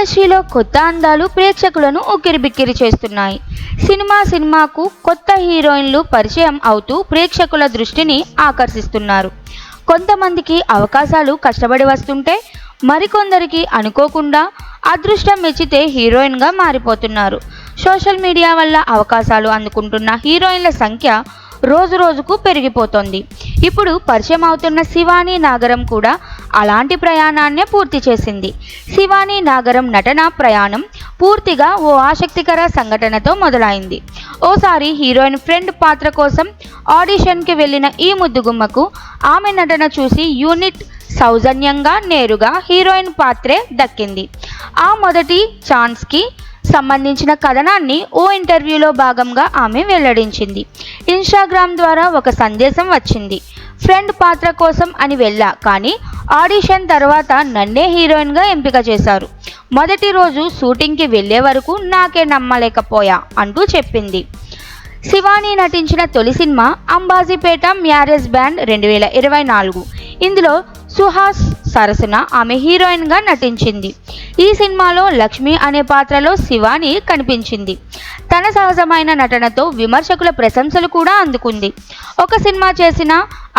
ఇండస్ట్రీలో కొత్త అందాలు ప్రేక్షకులను ఉక్కిరిబిక్కిరి చేస్తున్నాయి. సినిమాకు కొత్త హీరోయిన్లు పరిచయం అవుతూ ప్రేక్షకుల దృష్టిని ఆకర్షిస్తున్నారు. కొంతమందికి అవకాశాలు కష్టపడి వస్తుంటే మరికొందరికి అనుకోకుండా అదృష్టం మెచ్చితే హీరోయిన్గా మారిపోతున్నారు. సోషల్ మీడియా వల్ల అవకాశాలు అందుకుంటున్న హీరోయిన్ల సంఖ్య రోజురోజుకు పెరిగిపోతోంది. ఇప్పుడు పరిచయం అవుతున్న శివానీ నాగరం కూడా అలాంటి ప్రయాణాన్నే పూర్తి చేసింది. శివానీ నాగరం నటన ప్రయాణం పూర్తిగా ఓ ఆసక్తికర సంఘటనతో మొదలైంది. ఓసారి హీరోయిన్ ఫ్రెండ్ పాత్ర కోసం ఆడిషన్కి వెళ్ళిన ఈ ముద్దుగుమ్మకు ఆమె నటన చూసి యూనిట్ సౌజన్యంగా నేరుగా హీరోయిన్ పాత్రే దక్కింది. ఆ మొదటి ఛాన్స్కి సంబంధించిన కథనాన్ని ఓ ఇంటర్వ్యూలో భాగంగా ఆమె వెల్లడించింది. ఇన్స్టాగ్రామ్ ద్వారా ఒక సందేశం వచ్చింది. ఫ్రెండ్ పాత్ర కోసం అని వెళ్ళా, కానీ ఆడిషన్ తర్వాత నన్నే హీరోయిన్గా ఎంపిక చేశారు. మొదటి రోజు షూటింగ్కి వెళ్ళే వరకు నాకే నమ్మలేకపోయా అంటూ చెప్పింది. శివానీ నటించిన తొలి సినిమా అంబాజీపేట మ్యారేజ్ బ్యాండ్ 2024. ఇందులో సుహాస్ సరసన ఆమె హీరోయిన్గా నటించింది. ఈ సినిమాలో లక్ష్మి అనే పాత్రలో శివానీ కనిపించింది. తన సహజమైన నటనతో విమర్శకుల ప్రశంసలు కూడా అందుకుంది. ఒక సినిమా చేసిన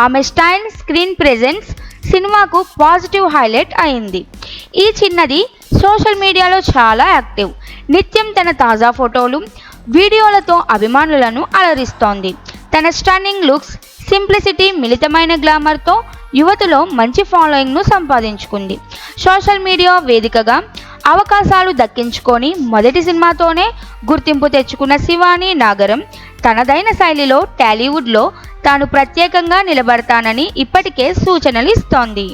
ఆమె స్టైల్, స్క్రీన్ ప్రెజెన్స్ సినిమాకు పాజిటివ్ హైలైట్ అయింది. ఈ చిన్నది సోషల్ మీడియాలో చాలా యాక్టివ్. నిత్యం తన తాజా ఫోటోలు, వీడియోలతో అభిమానులను అలరిస్తోంది. తన స్టన్నింగ్ లుక్స్, సింప్లిసిటీ, మిళితమైన గ్లామర్తో యువతలో మంచి ఫాలోయింగ్ను సంపాదించుకుంది. సోషల్ మీడియా వేదికగా అవకాశాలు దక్కించుకొని మొదటి సినిమాతోనే గుర్తింపు తెచ్చుకున్న శివానీ నాగరం తనదైన శైలిలో టాలీవుడ్లో తాను ప్రత్యేకంగా నిలబడతానని ఇప్పటికే సూచనలు ఇస్తోంది.